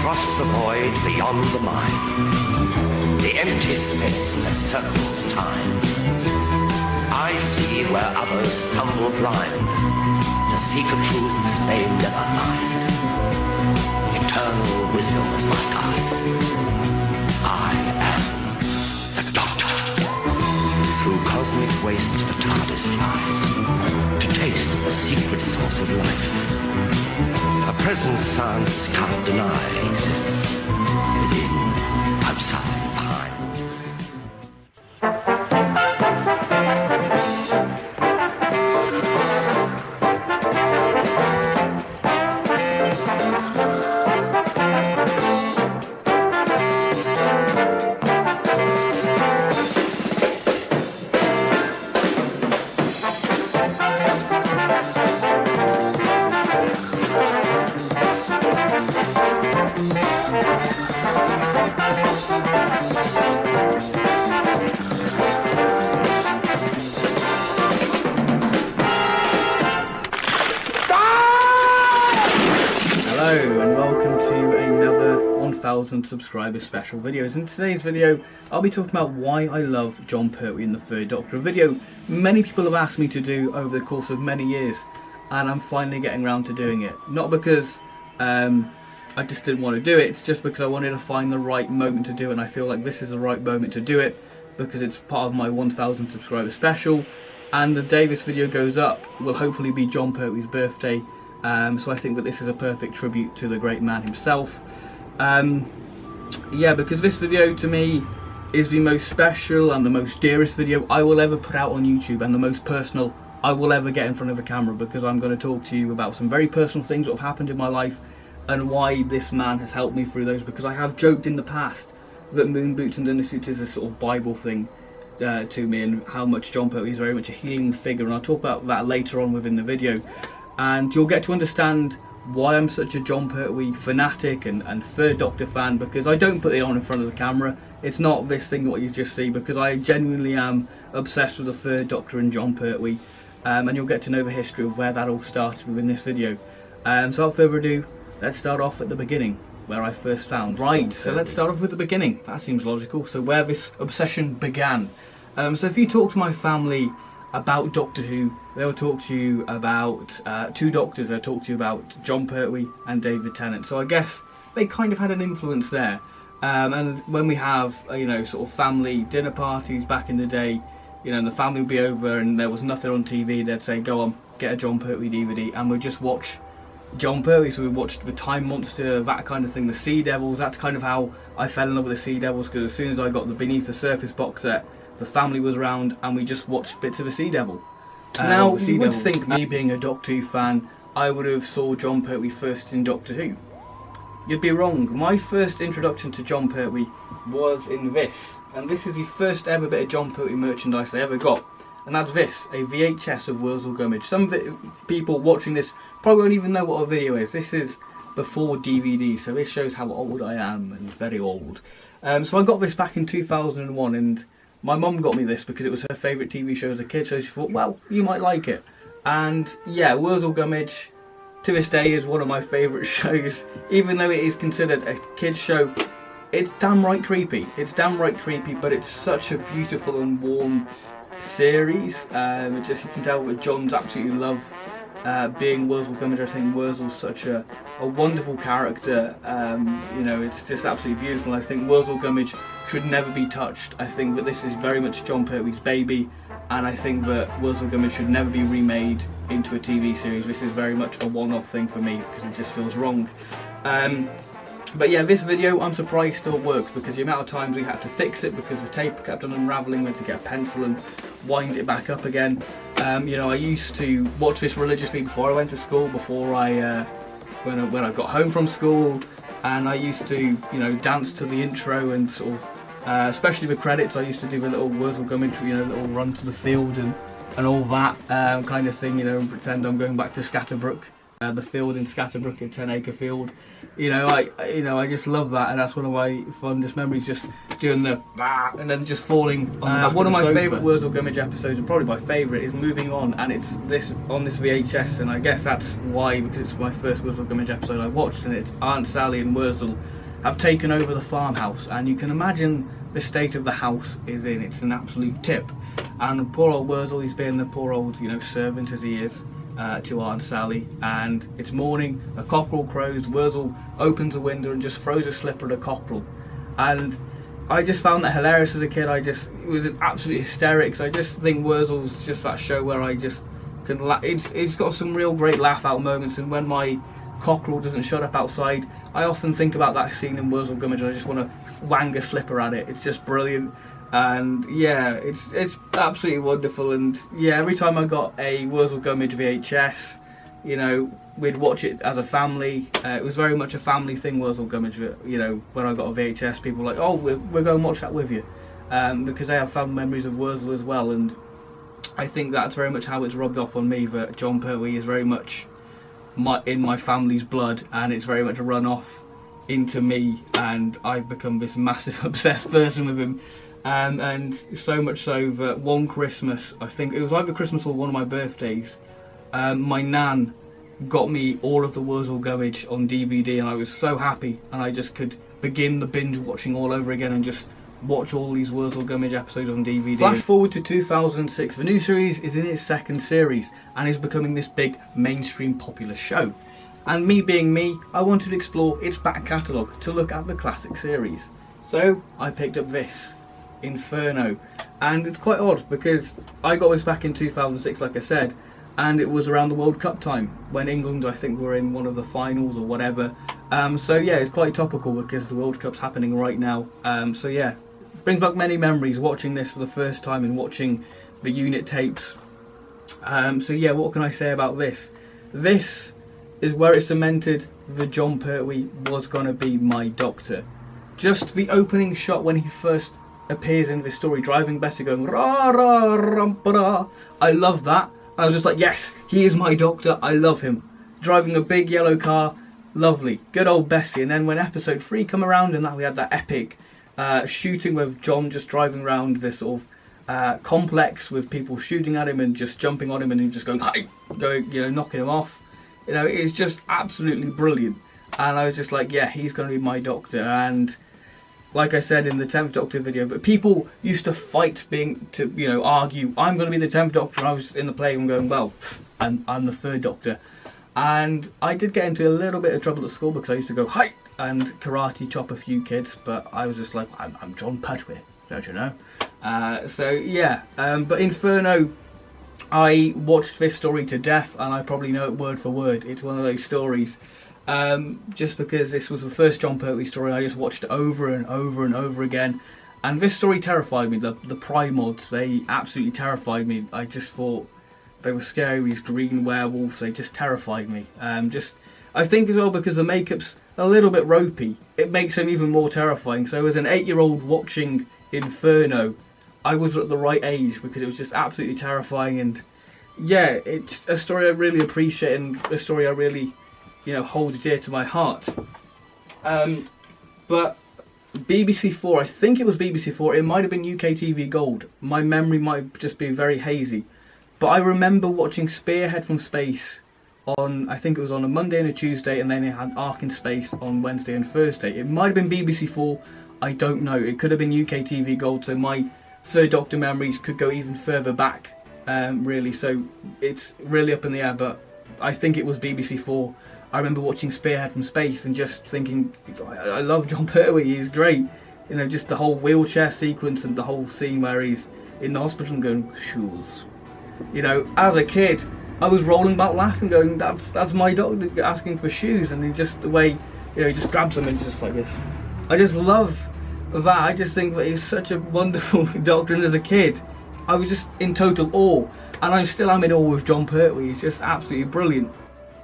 across the void beyond the mind, the empty space that circles time. I see where others stumble blind to seek a truth they never find. Eternal wisdom is my guide. I am the Doctor. Through cosmic waste the TARDIS flies to taste the secret source of life. A presence science can't deny exists within, outside, behind. Hello and welcome to another 1000 subscriber special videos. In today's video I'll be talking about why I love Jon Pertwee in the Third Doctor, a video many people have asked me to do over the course of many years, and I'm finally getting around to doing it. Not because I just didn't want to do it, it's just because I wanted to find the right moment to do it, and I feel like this is the right moment to do it because it's part of my 1000 subscriber special, and the day this video goes up will hopefully be Jon Pertwee's birthday. So I think that this is a perfect tribute to the great man himself. Yeah, because this video to me is the most special and the most dearest video I will ever put out on YouTube, and the most personal I will ever get in front of a camera, because I'm going to talk to you about some very personal things that have happened in my life and why this man has helped me through those, because I have joked in the past that moon boots and dinner suits is a sort of Bible thing to me, and how much Jon Pertwee is very much a healing figure, and I'll talk about that later on within the video. And you'll get to understand why I'm such a Jon Pertwee fanatic and Third Doctor fan, because I don't put it on in front of the camera. It's not this thing what you just see, because I genuinely am obsessed with the Third Doctor and Jon Pertwee, and you'll get to know the history of where that all started within this video. So without further ado, let's start off at the beginning, where I first found. Right, so let's start off with the beginning. That seems logical. So where this obsession began. So if you talk to my family about Doctor Who, they will talk to you about two doctors. They'll talk to you about Jon Pertwee and David Tennant. So I guess they kind of had an influence there. And when we have sort of family dinner parties back in the day, the family would be over and there was nothing on TV, they'd say, go on, get a Jon Pertwee DVD, and we'd just watch Jon Pertwee. So we watched the Time Monster, that kind of thing, the Sea Devils. That's kind of how I fell in love with the Sea Devils, because as soon as I got the Beneath the Surface box set, the family was around and we just watched bits of a Sea Devil. Now you would think, me being a Doctor Who fan, I would have saw Jon Pertwee first in Doctor Who. You'd be wrong. My first introduction to Jon Pertwee was in this, and this is the first ever bit of Jon Pertwee merchandise I ever got, and that's this, a VHS of Wurzel Gummidge. Some people watching this probably won't even know what a video is. This is before DVD, so this shows how old I am, and very old. So I got this back in 2001, and my mum got me this because it was her favourite TV show as a kid, so she thought, well, you might like it. And yeah, Wurzel Gummidge to this day is one of my favourite shows. Even though it is considered a kids show, it's damn right creepy. It's damn right creepy, but it's such a beautiful and warm series. You can tell that John's absolutely love being Wurzel Gummidge. I think Wurzel's such a wonderful character. It's just absolutely beautiful. I think Wurzel Gummidge should never be touched. I think that this is very much Jon Pertwee's baby, and I think that Wurzel Gummidge should never be remade into a TV series. This is very much a one-off thing for me because it just feels wrong. But yeah, this video I'm surprised still works, because the amount of times we had to fix it because the tape kept on unravelling. We had to get a pencil and wind it back up again. I used to watch this religiously before I went to school, before when I got home from school, and I used to dance to the intro and sort of especially the credits. I used to do the little Wurzel Gummidge, little run to the field and all that kind of thing, and pretend I'm going back to Scatterbrook. the field in Scatterbrook at 10 Acre Field. I just love that, and that's one of my fondest memories. Just doing the and then just falling on the back One of my favourite Wurzel Gummidge episodes, and probably my favourite, is Moving On, and it's this on this VHS, and I guess that's why, because it's my first Wurzel Gummidge episode I watched, and it's Aunt Sally and Wurzel have taken over the farmhouse, and you can imagine the state of the house is in. It's an absolute tip, and poor old Wurzel, he's been the poor old servant as he is to Aunt Sally, and it's morning, a cockerel crows, Wurzel opens a window and just throws a slipper at a cockerel, and I just found that hilarious as a kid. It was an absolute hysterics. I just think Wurzel's just that show where I just can it's got some real great laugh out moments, and when my cockerel doesn't shut up outside, I often think about that scene in Wurzel Gummidge, and I just want to wang a slipper at it. It's just brilliant. And yeah, it's absolutely wonderful. And yeah, every time I got a Wurzel Gummidge VHS, we'd watch it as a family. It was very much a family thing, Wurzel Gummidge. When I got a VHS, people were like, "Oh, we're going to watch that with you," because they have family memories of Wurzel as well. And I think that's very much how it's rubbed off on me, that Jon Pertwee is very much in my family's blood, and it's very much a run off into me, and I've become this massive obsessed person with him. And so much so that one Christmas, I think it was either Christmas or one of my birthdays, my nan got me all of the Wurzel Gummidge on DVD, and I was so happy, and I just could begin the binge watching all over again and just watch all these Wurzel Gummidge episodes on DVD. Flash forward to 2006, the new series is in its second series and is becoming this big mainstream popular show. And me being me, I wanted to explore its back catalogue to look at the classic series. So I picked up this, Inferno, and it's quite odd because I got this back in 2006, like I said, and it was around the World Cup time when England, I think, were in one of the finals or whatever. So yeah, it's quite topical because the World Cup's happening right now. So yeah, brings back many memories watching this for the first time and watching the unit tapes. So yeah, what can I say about this? This is where it cemented that Jon Pertwee was going to be my Doctor. Just the opening shot when he first appears in this story, driving Bessie going rah rah rum ba. I love that. I was just like, yes, he is my Doctor. I love him. Driving a big yellow car, lovely, good old Bessie. And then when episode 3 come around, and that we had that epic shooting with John just driving around this sort of complex with people shooting at him and just jumping on him and him just going, hi, knocking him off. It's just absolutely brilliant. And I was just like, yeah, he's going to be my Doctor. And like I said in the 10th Doctor video, but people used to fight argue, I'm going to be the 10th Doctor, and I was in the playroom going, well, I'm the 3rd Doctor. And I did get into a little bit of trouble at school because I used to go, hi, and karate chop a few kids, but I was just like, I'm Jon Pertwee, don't you know? So yeah, but Inferno, I watched this story to death, and I probably know it word for word. It's one of those stories. Just because this was the first Jon Pertwee story, I just watched it over and over and over again, and this story terrified me. The Primods, they absolutely terrified me. I just thought they were scary. These green werewolves, they just terrified me. I think as well because the makeup's a little bit ropey, it makes them even more terrifying. So as an 8-year-old watching Inferno, I was at the right age because it was just absolutely terrifying. And yeah, it's a story I really appreciate, and a story I really holds dear to my heart. But BBC 4, I think it was BBC 4, it might have been UK TV Gold. My memory might just be very hazy. But I remember watching Spearhead from Space on, I think it was on a Monday and a Tuesday, and then it had Ark in Space on Wednesday and Thursday. It might have been BBC 4, I don't know. It could have been UK TV Gold, so my 3rd Doctor memories could go even further back, really. So it's really up in the air, but I think it was BBC 4. I remember watching Spearhead from Space and just thinking, I love Jon Pertwee, he's great. Just the whole wheelchair sequence and the whole scene where he's in the hospital and going, shoes. As a kid, I was rolling about laughing, going, that's my Doctor asking for shoes, and just the way, he just grabs them and he's just like this. I just love that. I just think that he's such a wonderful Doctor, and as a kid, I was just in total awe, and I still am in awe with Jon Pertwee. He's just absolutely brilliant.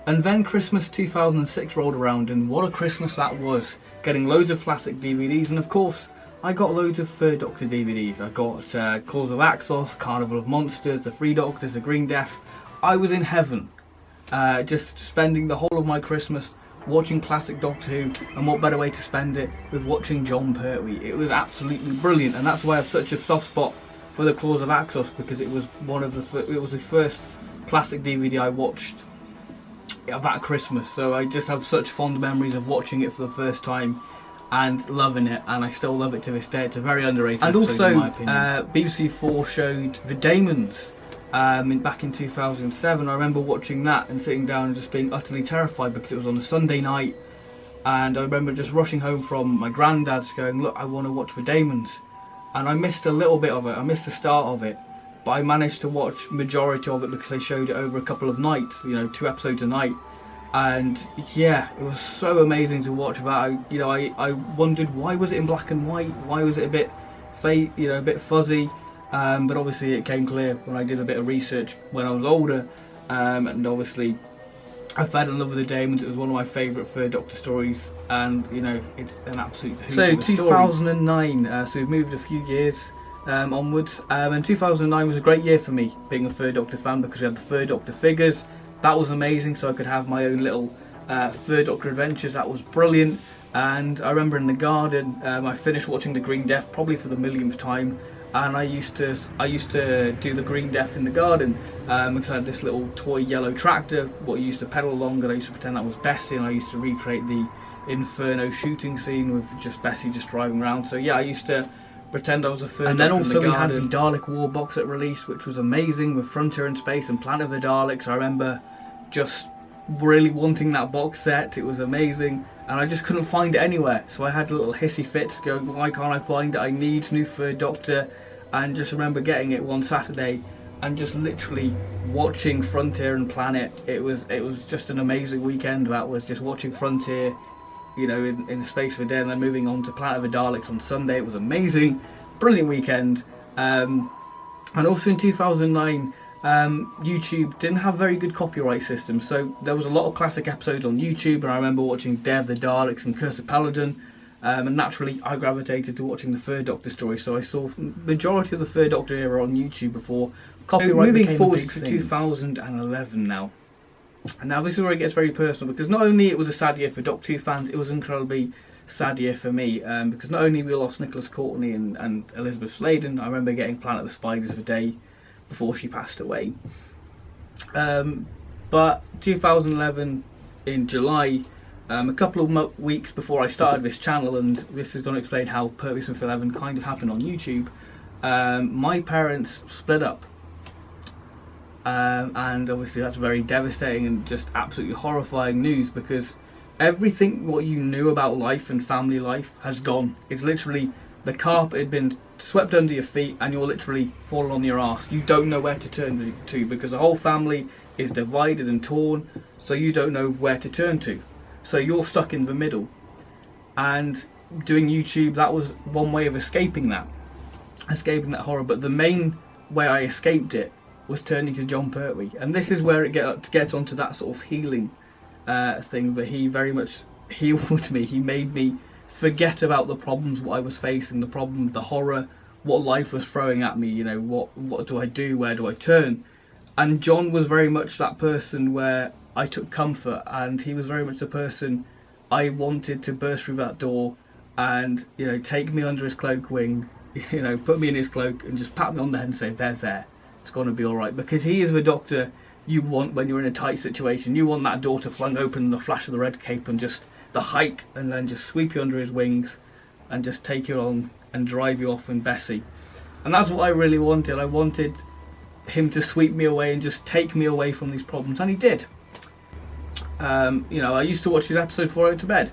And then Christmas 2006 rolled around, and what a Christmas that was. Getting loads of classic DVDs, and of course, I got loads of 3rd Doctor DVDs. I got Calls of Axos, Carnival of Monsters, The Three Doctors, The Green Death. I was in heaven. just spending the whole of my Christmas watching classic Doctor Who, and what better way to spend it with watching Jon Pertwee. It was absolutely brilliant, and that's why I have such a soft spot for the Claws of Axos, because it was the first classic DVD I watched that Christmas. So I just have such fond memories of watching it for the first time and loving it, and I still love it to this day. It's a very underrated And episode, also, in my opinion. BBC 4 showed The Daemons back in 2007. I remember watching that and sitting down and just being utterly terrified because it was on a Sunday night, and I remember just rushing home from my granddad's going, look, I want to watch The Daemons, and I missed a little bit of it. I missed the start of it, but I managed to watch majority of it because they showed it over a couple of nights, 2 episodes a night. And yeah, it was so amazing to watch that. I wondered, why was it in black and white? Why was it a bit a bit fuzzy? But obviously it came clear when I did a bit of research when I was older. And obviously I fell in love with The Daemons. It was one of my favourite Third Doctor stories, and it's an absolute hoot. So 2009, so we've moved a few years onwards, and 2009 was a great year for me being a Third Doctor fan, because we had the Third Doctor figures. That was amazing, so I could have my own little Third Doctor adventures. That was brilliant. And I remember in the garden, I finished watching The Green Death probably for the millionth time, and I used to do the Green Death in the garden, because I had this little toy yellow tractor what I used to pedal along, and I used to pretend that was Bessie, and I used to recreate the Inferno shooting scene with just Bessie just driving around. So yeah, I used to pretend I was a Third Doctor. And then also we had the Dalek War box that released, which was amazing, with Frontier in Space and Planet of the Daleks. I remember just really wanting that box set. It was amazing, and I just couldn't find it anywhere. So I had a little hissy fit going, why can't I find it? I need new Third Doctor. And just remember getting it one Saturday and just literally watching Frontier and Planet. It was just an amazing weekend. That was just watching Frontier, in the space of a day, and then moving on to Planet of the Daleks on Sunday. It was amazing, brilliant weekend. And also in 2009, YouTube didn't have a very good copyright system, so there was a lot of classic episodes on YouTube, and I remember watching Day of the Daleks and Curse of Paladin, and naturally I gravitated to watching the Third Doctor story, so I saw majority of the Third Doctor era on YouTube before copyright became a big thing. 2011 now. And now this is where it gets very personal, because not only it was a sad year for Doctor Who fans, it was an incredibly sad year for me, because not only we lost Nicholas Courtney and Elizabeth Sladen. I remember getting Planet of the Spiders the day before she passed away. But 2011 in July, a couple of weeks before I started this channel, and this is going to explain how Pertwee Smith 11 kind of happened on YouTube, my parents split up. And obviously that's very devastating and just absolutely horrifying news, because everything what you knew about life and family life has gone. It's literally, the carpet had been swept under your feet and you're literally falling on your arse. You don't know where to turn to, because the whole family is divided and torn, so you don't know where to turn to. So you're stuck in the middle. And doing YouTube, that was one way of escaping that horror. But the main way I escaped it was turning to Jon Pertwee. And this is where it gets onto that sort of healing thing that he very much healed me. He made me forget about the problems what I was facing, the horror, what life was throwing at me. What do I do? Where do I turn? And Jon was very much that person where I took comfort, and he was very much the person I wanted to burst through that door and take me under his cloak wing, put me in his cloak and just pat me on the head and say, there, it's going to be all right. Because he is the Doctor you want when you're in a tight situation. You want that door to flung open and the flash of the red cape and just the hike, and then just sweep you under his wings and just take you on and drive you off in Bessie. And that's what I really wanted. I wanted him to sweep me away and just take me away from these problems, and he did. I used to watch his episode before I went to bed,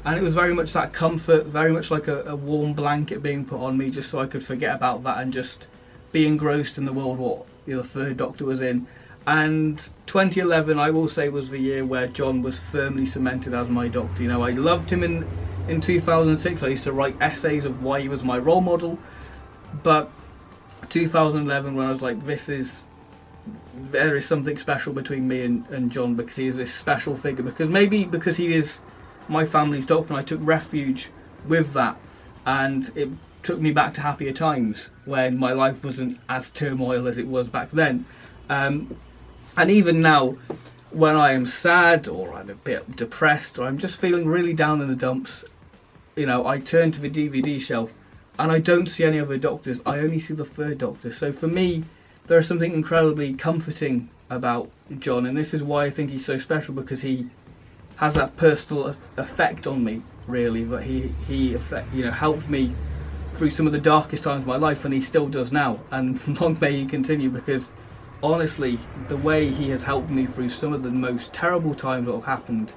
and it was very much that comfort, very much like a warm blanket being put on me, just so I could forget about that and just be engrossed in the world what the Third Doctor was in. And 2011, I will say, was the year where Jon was firmly cemented as my Doctor. I loved him in 2006. I used to write essays of why he was my role model. But 2011, when I was like, there is something special between me and Jon, because he is this special figure. Because he is my family's Doctor, and I took refuge with that. And it took me back to happier times when my life wasn't as turmoil as it was back then. And even now, when I am sad, or I'm a bit depressed, or I'm just feeling really down in the dumps, you know, I turn to the DVD shelf and I don't see any other doctors. I only see the third Doctor. So for me, there's something incredibly comforting about Jon, and this is why I think he's so special, because he has that personal effect on me, really, that he helped me through some of the darkest times of my life, and he still does now, and long may he continue, because honestly, the way he has helped me through some of the most terrible times that have happened,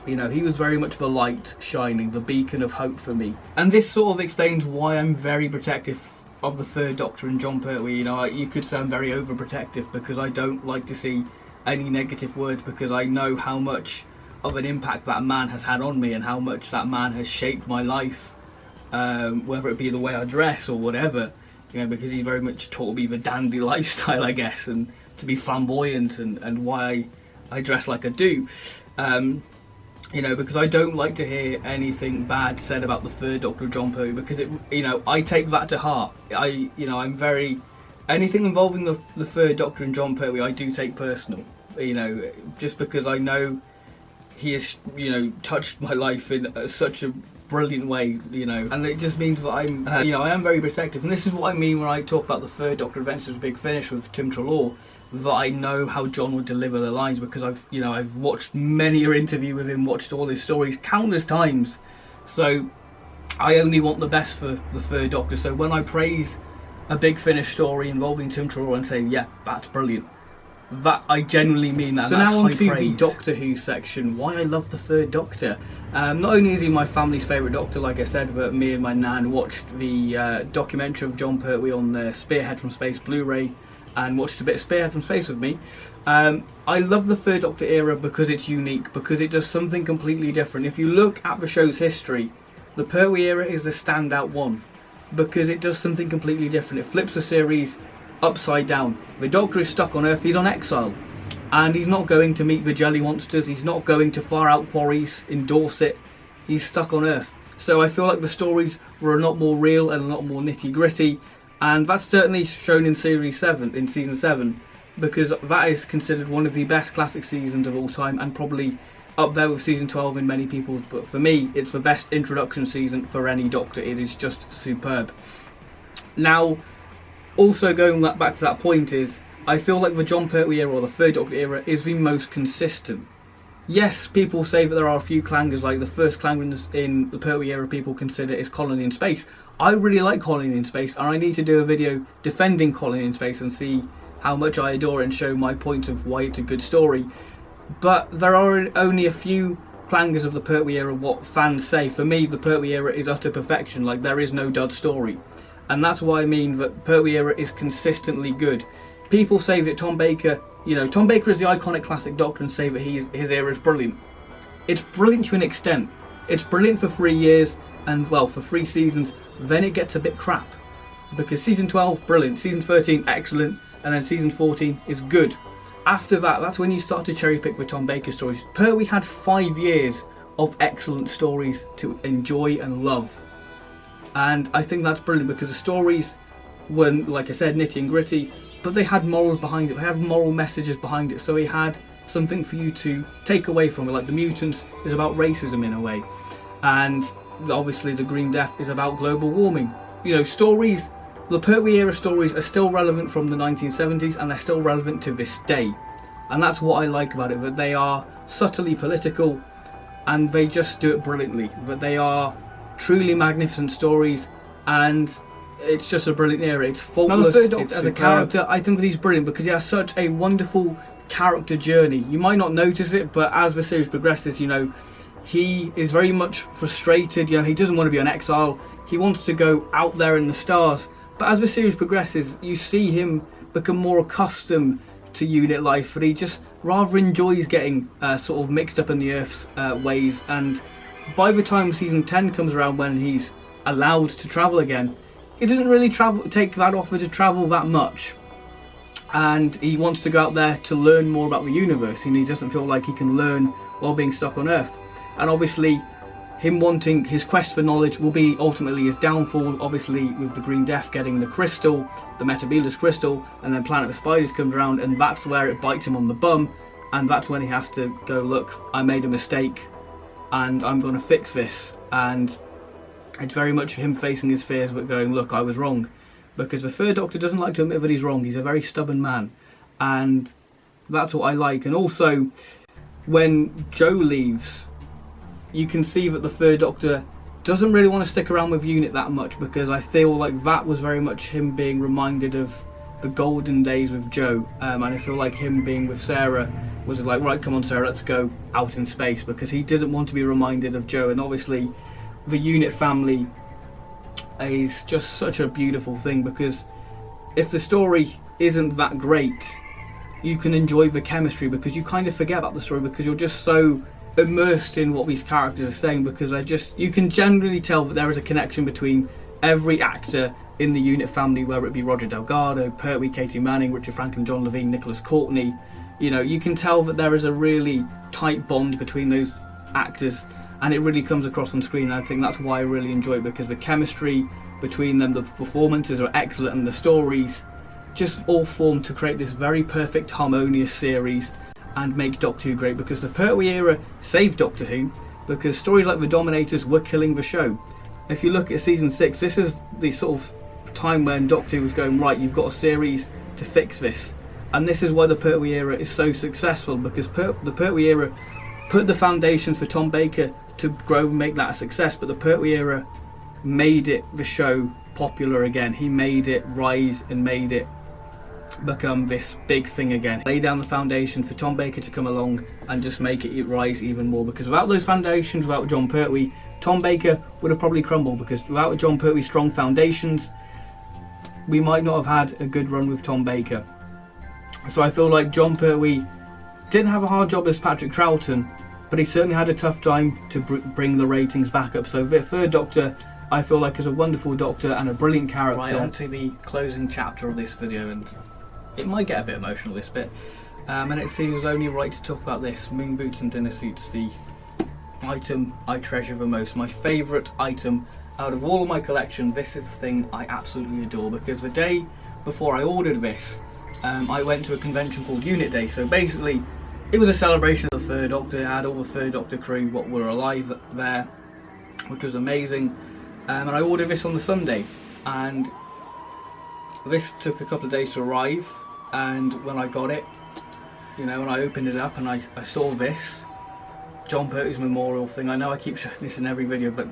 he was very much the light shining, the beacon of hope for me. And this sort of explains why I'm very protective of the third Doctor and Jon Pertwee. You could say I'm very overprotective, because I don't like to see any negative words, because I know how much of an impact that man has had on me, and how much that man has shaped my life, whether it be the way I dress or whatever, because he very much taught me the dandy lifestyle, I guess, and to be flamboyant, and why I dress like I do. Because I don't like to hear anything bad said about the third Doctor, Jon Pertwee, because I take that to heart. I'm very, anything involving the third Doctor and Jon Pertwee, I do take personal. Just because I know he has, touched my life in such a brilliant way, and it just means that I'm, I am very protective, and this is what I mean when I talk about the third Doctor Adventures of Big Finish with Tim Treloar, that I know how Jon would deliver the lines, because I've watched many an interview with him, watched all his stories countless times, so I only want the best for the third Doctor. So when I praise a Big Finish story involving Tim Treloar and say, yeah, that's brilliant, that I genuinely mean that. So now on to the Doctor Who section, why I love the third Doctor. Not only is he my family's favourite Doctor, like I said, but me and my nan watched the documentary of Jon Pertwee on the Spearhead from Space Blu-ray, and watched a bit of Spearhead from Space with me. I love the third Doctor era because it's unique, because it does something completely different. If you look at the show's history, the Pertwee era is the standout one, because it does something completely different. It flips the series upside down. The Doctor is stuck on Earth, he's on exile, and he's not going to meet the jelly monsters, he's not going to far out quarries in Dorset, he's stuck on Earth. So I feel like the stories were a lot more real and a lot more nitty gritty, and that's certainly shown in season 7, because that is considered one of the best classic seasons of all time, and probably up there with season 12 in many people's, but for me it's the best introduction season for any Doctor. It is just superb. Now, also going back to that point, is I feel like the Jon Pertwee era, or the third Doctor era, is the most consistent. Yes, people say that there are a few clangers, like the first clanger in the Pertwee era people consider is Colony in Space. I really like Colony in Space, and I need to do a video defending Colony in Space and see how much I adore it and show my point of why it's a good story. But there are only a few clangers of the Pertwee era, what fans say. For me, the Pertwee era is utter perfection, like there is no dud story. And that's why I mean that Pertwee era is consistently good. People say that Tom Baker is the iconic classic Doctor, and say that his era is brilliant. It's brilliant to an extent. It's brilliant for 3 years, and well, for 3 seasons, then it gets a bit crap. Because season 12, brilliant, season 13, excellent, and then season 14 is good. After that, that's when you start to cherry pick the Tom Baker stories. Pertwee had 5 years of excellent stories to enjoy and love. And I think that's brilliant, because the stories were, like I said, nitty and gritty, but they had morals behind it, they had moral messages behind it, so he had something for you to take away from it. Like the Mutants is about racism in a way, and obviously the Green Death is about global warming. Stories, the Pertwee era stories are still relevant from the 1970s, and they're still relevant to this day. And that's what I like about it, that they are subtly political, and they just do it brilliantly. That they are truly magnificent stories, and it's just a brilliant era. It's faultless. As a character, I think that he's brilliant, because he has such a wonderful character journey. You might not notice it, but as the series progresses, he is very much frustrated. He doesn't want to be on exile. He wants to go out there in the stars. But as the series progresses, you see him become more accustomed to unit life, but he just rather enjoys getting sort of mixed up in the Earth's ways. And by the time season 10 comes around, when he's allowed to travel again, he doesn't really take that offer to travel that much. And he wants to go out there to learn more about the universe, and he doesn't feel like he can learn while being stuck on Earth. And obviously, him wanting his quest for knowledge will be ultimately his downfall, obviously with the Green Death getting the crystal, the Metabelus crystal, and then Planet of Spiders comes around, and that's where it bites him on the bum, and that's when he has to go, look, I made a mistake and I'm going to fix this. And it's very much him facing his fears but going, look, I was wrong. Because the Third Doctor doesn't like to admit that he's wrong. He's a very stubborn man, and that's what I like. And also, when Joe leaves, you can see that the Third Doctor doesn't really want to stick around with UNIT that much, because I feel like that was very much him being reminded of the golden days with Joe, and I feel like him being with Sarah was like, right, come on Sarah, let's go out in space, because he didn't want to be reminded of Joe. And obviously the UNIT family is just such a beautiful thing, because if the story isn't that great, you can enjoy the chemistry, because you kind of forget about the story because you're just so immersed in what these characters are saying, because they're just, you can generally tell that there is a connection between every actor in the UNIT family, whether it be Roger Delgado, Pertwee, Katie Manning, Richard Franklin, John Levine, Nicholas Courtney. You know, you can tell that there is a really tight bond between those actors, and it really comes across on screen. And I think that's why I really enjoy it, because the chemistry between them, the performances are excellent, and the stories just all form to create this very perfect, harmonious series and make Doctor Who great. Because the Pertwee era saved Doctor Who, because stories like The Dominators were killing the show. If you look at season 6, this is the sort of time when Doctor Who was going, right, you've got a series to fix this. And this is why the Pertwee era is so successful, because the Pertwee era put the foundation for Tom Baker to grow and make that a success, but the Pertwee era made the show popular again. He made it rise and made it become this big thing again. Lay down the foundation for Tom Baker to come along and just make it rise even more, because without those foundations, without Jon Pertwee, Tom Baker would have probably crumbled, because without Jon Pertwee's strong foundations, we might not have had a good run with Tom Baker. So I feel like Jon Pertwee didn't have a hard job as Patrick Troughton, but he certainly had a tough time to bring the ratings back up. So the Third Doctor, I feel like, is a wonderful Doctor and a brilliant character. Right, on to the closing chapter of this video, and it might get a bit emotional, this bit, and it feels only right to talk about this. Moon boots and dinner suits, the item I treasure the most, my favourite item out of all of my collection. This is the thing I absolutely adore, because the day before I ordered this, I went to a convention called Unit Day. So basically, it was a celebration of the Third Doctor. It had all the Third Doctor crew what were alive there, which was amazing. And I ordered this on the Sunday, and this took a couple of days to arrive. And when I got it, you know, when I opened it up and I saw this Jon Pertwee's memorial thing. I know I keep showing this in every video, but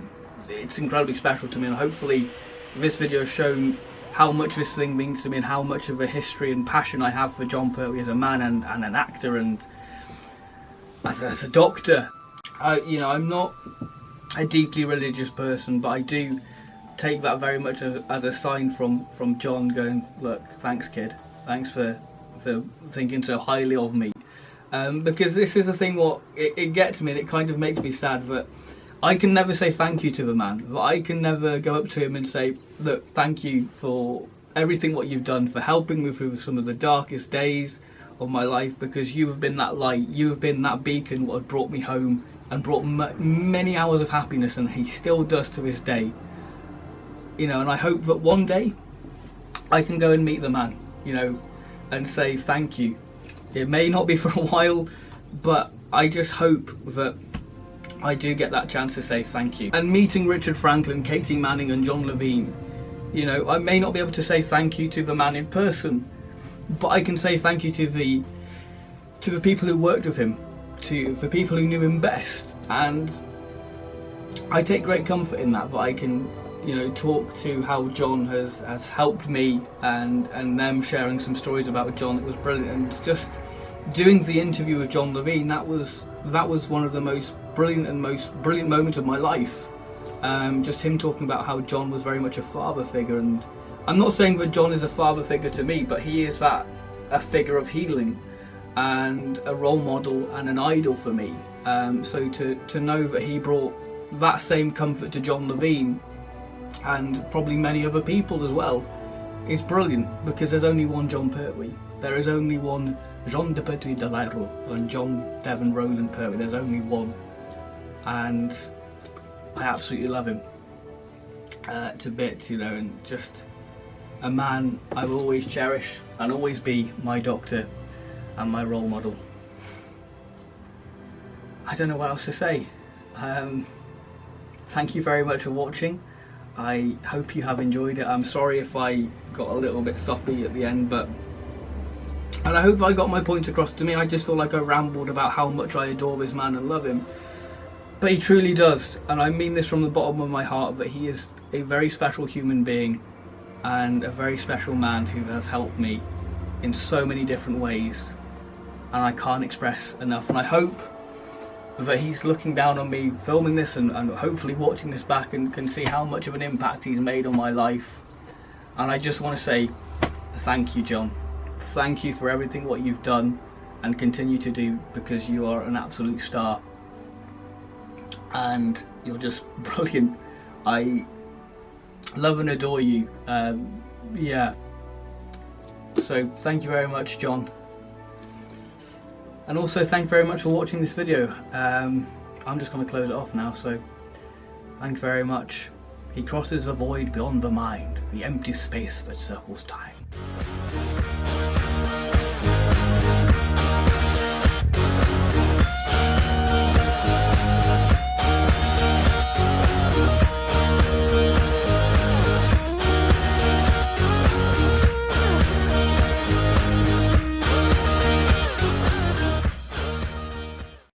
it's incredibly special to me, and hopefully this video has shown how much this thing means to me and how much of a history and passion I have for Jon Pertwee as a man and an actor and as a doctor. You know, I'm not a deeply religious person, but I do take that very much as a sign from Jon going, look, thanks kid, thanks for thinking so highly of me. Because this is the thing, what it gets me, and it kind of makes me sad that I can never say thank you to the man. But I can never go up to him and say, look, thank you for everything what you've done, for helping me through some of the darkest days of my life, because you have been that light, you have been that beacon what had brought me home and brought many hours of happiness, and he still does to this day. You know, and I hope that one day I can go and meet the man, you know, and say thank you. It may not be for a while, but I just hope that I do get that chance to say thank you. And meeting Richard Franklin, Katie Manning and John Levine, you know, I may not be able to say thank you to the man in person, but I can say thank you to the people who worked with him, to the people who knew him best. And I take great comfort in that I can, you know, talk to how Jon has helped me, and them sharing some stories about Jon. It was brilliant. And just doing the interview with John Levine, that was one of the most brilliant moments of my life. Just him talking about how Jon was very much a father figure, and I'm not saying that Jon is a father figure to me, but he is a figure of healing and a role model and an idol for me. So to know that he brought that same comfort to John Levine and probably many other people as well is brilliant, because there's only one Jon Pertwee. There is only one Jon de Pertwee de Lairo and John Devon Rowland Pertwee. There's only one, and I absolutely love him to bits, you know, and just a man I will always cherish and always be my doctor and my role model. I don't know what else to say. Thank you very much for watching. I hope you have enjoyed it. I'm sorry if I got a little bit soppy at the end, and I hope I got my point across. To me, I just feel like I rambled about how much I adore this man and love him. But he truly does, and I mean this from the bottom of my heart, that he is a very special human being and a very special man who has helped me in so many different ways, and I can't express enough. And I hope that he's looking down on me filming this and hopefully watching this back and can see how much of an impact he's made on my life. And I just want to say thank you, Jon. Thank you for everything what you've done and continue to do, because you are an absolute star and you're just brilliant. I love and adore you. Yeah, so thank you very much, Jon. And also thank you very much for watching this video. I'm just going to close it off now, so thank you very much. He crosses the void beyond the mind, the empty space that circles time.